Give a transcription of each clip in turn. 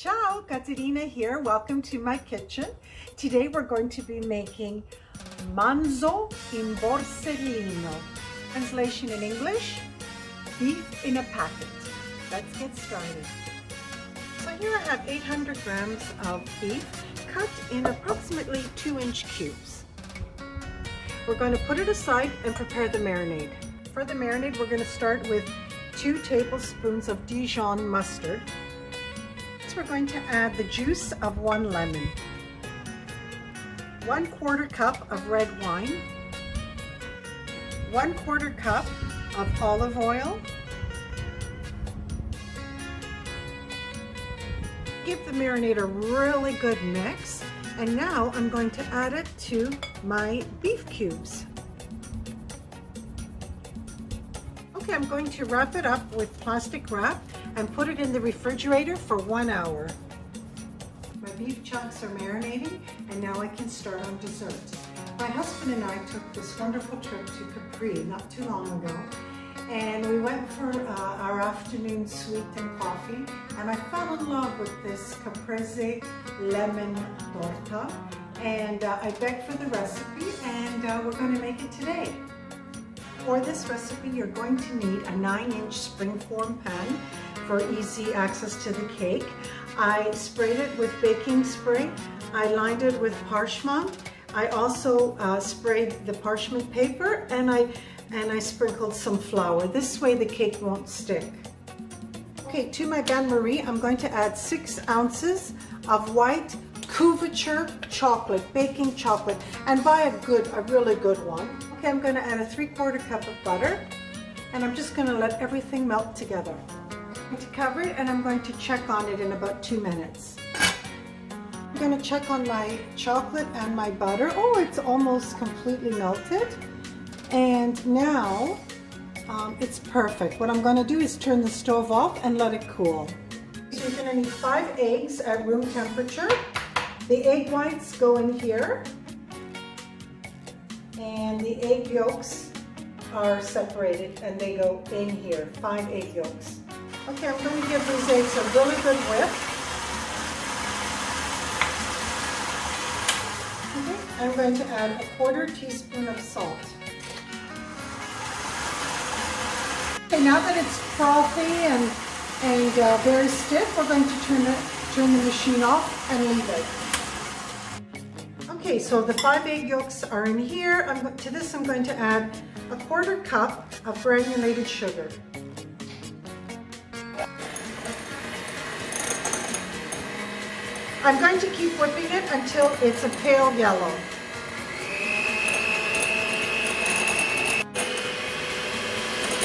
Ciao, Caterina here. Welcome to my kitchen. Today we're going to be making Manzo in Borsellino. Translation in English, beef in a packet. Let's get started. So here I have 800 grams of beef cut in approximately 2-inch cubes. We're going to put it aside and prepare the marinade. For the marinade, we're going to start with 2 tablespoons of Dijon mustard. We're going to add the juice of 1 lemon, 1/4 cup of red wine, 1/4 cup of olive oil. Give the marinade a really good mix, and now I'm going to add it to my beef cubes. Okay, I'm going to wrap it up with plastic wrap and put it in the refrigerator for 1 hour. My beef chunks are marinating, and now I can start on dessert. My husband and I took this wonderful trip to Caprese not too long ago, and we went for our afternoon sweet and coffee, and I fell in love with this Caprese lemon torta, and I begged for the recipe, and we're going to make it today. For this recipe, you're going to need a 9-inch springform pan for easy access to the cake. I sprayed it with baking spray. I lined it with parchment. I also sprayed the parchment paper, and I sprinkled some flour. This way the cake won't stick. Okay, to my bain-marie, I'm going to add 6 ounces of white couverture chocolate, baking chocolate, and buy a really good one. Okay, I'm going to add a 3/4 cup of butter, and I'm just going to let everything melt together. I'm going to cover it, and I'm going to check on it in about 2 minutes. I'm going to check on my chocolate and my butter. Oh, it's almost completely melted. And now it's perfect. What I'm going to do is turn the stove off and let it cool. So you're going to need 5 eggs at room temperature. The egg whites go in here, and the egg yolks are separated and they go in here, 5 egg yolks. Okay, I'm going to give these eggs a really good whip. Okay, I'm going to add a 1/4 teaspoon of salt. Okay, now that it's frothy and very stiff, we're going to turn the machine off and leave it. Okay, so the 5 egg yolks are in here. To this I'm going to add a 1/4 cup of granulated sugar. I'm going to keep whipping it until it's a pale yellow.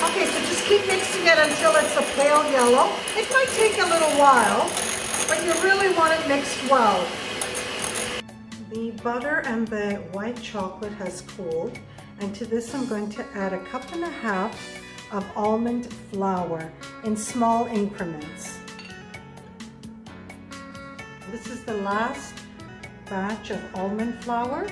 Okay, so just keep mixing it until it's a pale yellow. It might take a little while, but you really want it mixed well. The butter and the white chocolate has cooled, and to this I'm going to add a 1.5 cups of almond flour in small increments. This is the last batch of almond flour.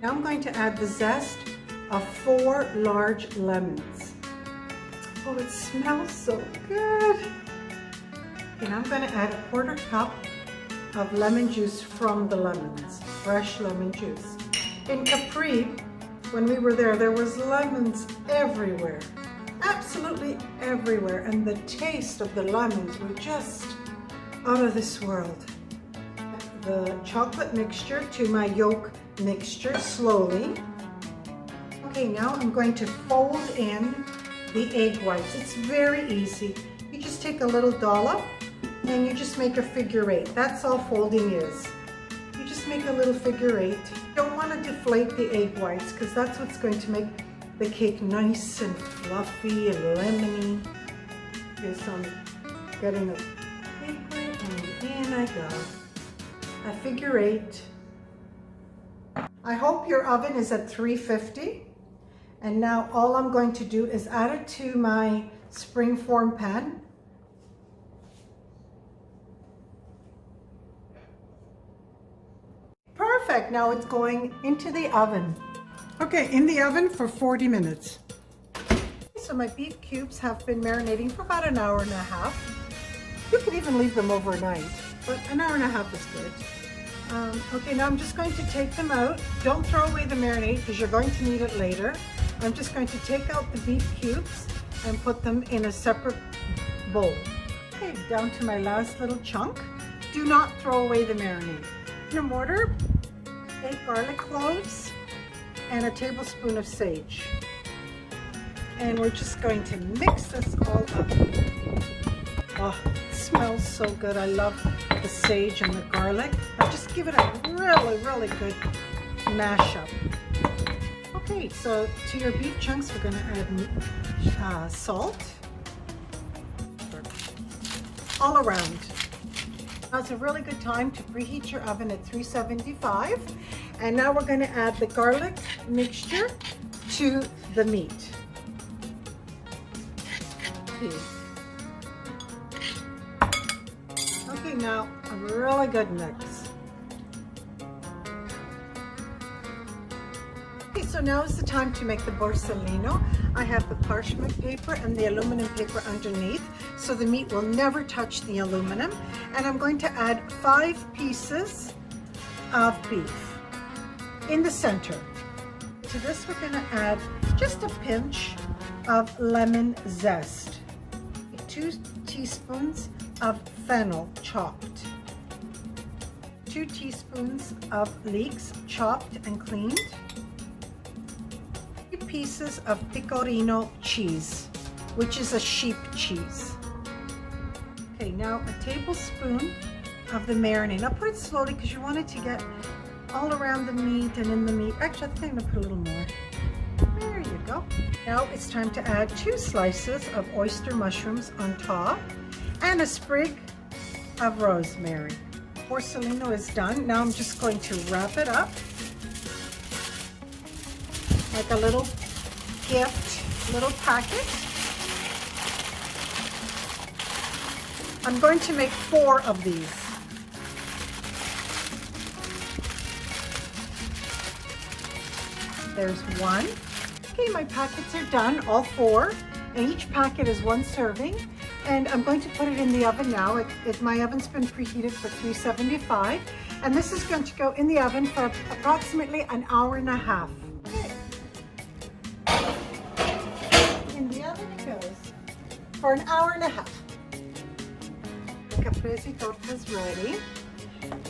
Now I'm going to add the zest of 4 large lemons. Oh, it smells so good. And I'm going to add a 1/4 cup of lemon juice from the lemons, fresh lemon juice. In Caprese, when we were there was lemons everywhere, absolutely everywhere, and the taste of the lemons were just out of this world. The chocolate mixture to my yolk mixture slowly. Okay, now I'm going to fold in the egg whites. It's very easy. You just take a little dollop and you just make a figure 8. That's all folding is. You just make a little figure 8. You don't want to deflate the egg whites because that's what's going to make the cake nice and fluffy and lemony. Okay, so I'm getting a paper and in I go. A figure 8. I hope your oven is at 350. And now all I'm going to do is add it to my springform pan. Perfect, now it's going into the oven. Okay, in the oven for 40 minutes. So my beef cubes have been marinating for about an hour and a half. You could even leave them overnight, but an hour and a half is good. Okay, now I'm just going to take them out. Don't throw away the marinade because you're going to need it later. I'm just going to take out the beef cubes and put them in a separate bowl. Okay, down to my last little chunk. Do not throw away the marinade. In a mortar, 8 garlic cloves and a tablespoon of sage. And we're just going to mix this all up. Oh, it smells so good. I love the sage and the garlic. Now just give it a really good mash up. Okay, so to your beef chunks, we're going to add salt all around. Now it's a really good time to preheat your oven at 375. And now we're going to add the garlic mixture to the meat. Okay, now a really good mix. Okay, so now is the time to make the Borsellino. I have the parchment paper and the aluminum paper underneath, so the meat will never touch the aluminum. And I'm going to add 5 pieces of beef in the center. To this, we're going to add just a pinch of lemon zest. 2 teaspoons of fennel chopped, 2 teaspoons of leeks chopped and cleaned, 3 pieces of pecorino cheese, which is a sheep cheese. Okay, now a tablespoon of the marinade. Now put it slowly because you want it to get all around the meat and in the meat. Actually, I think I'm gonna put a little more. There you go. Now it's time to add 2 slices of oyster mushrooms on top and a sprig of rosemary. Borsellino is done. Now I'm just going to wrap it up like a little gift, little packet. I'm going to make 4 of these. There's 1. Okay, my packets are done, all 4, and each packet is 1 serving. And I'm going to put it in the oven now. My oven's been preheated for 375, and this is going to go in the oven for approximately an hour and a half. Okay. In the oven it goes for an hour and a half. The Caprese torta is ready.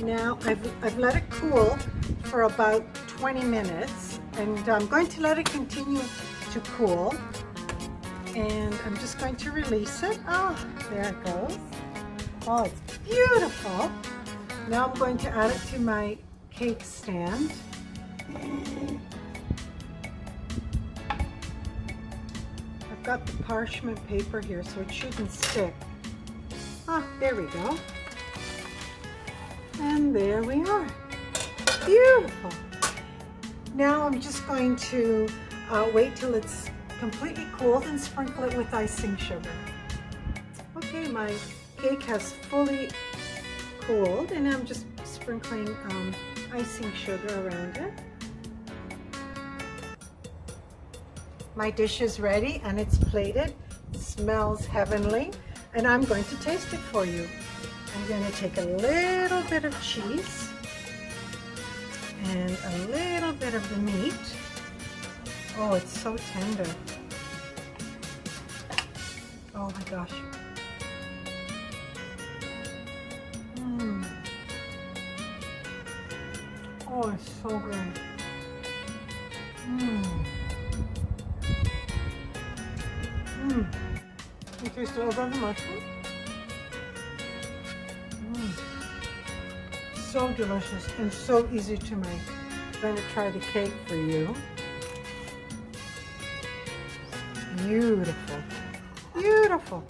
Now I've let it cool for about 20 minutes, and I'm going to let it continue to cool. And I'm just going to release it. Oh, there it goes. Oh, it's beautiful. Now I'm going to add it to my cake stand. I've got the parchment paper here, so it shouldn't stick. Ah, there we go. And there we are. Beautiful. Now I'm just going to wait till it's completely cooled and sprinkle it with icing sugar. Okay, my cake has fully cooled, and I'm just sprinkling icing sugar around it. My dish is ready and it's plated. It smells heavenly, and I'm going to taste it for you. I'm going to take a little bit of cheese and a little bit of the meat. Oh, it's so tender. Oh my gosh. Oh, it's so good. You taste a little bit of the mushroom. So delicious and so easy to make. I'm going to try the cake for you. Beautiful. Beautiful.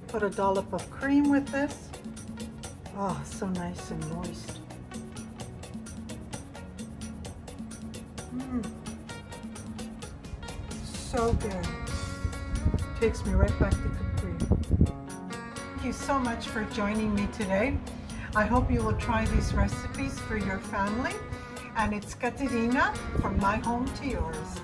Put a dollop of cream with this. Oh, so nice and moist. So good. Takes me right back to Capri. Thank you so much for joining me today. I hope you will try these recipes for your family. And it's Caterina, from my home to yours.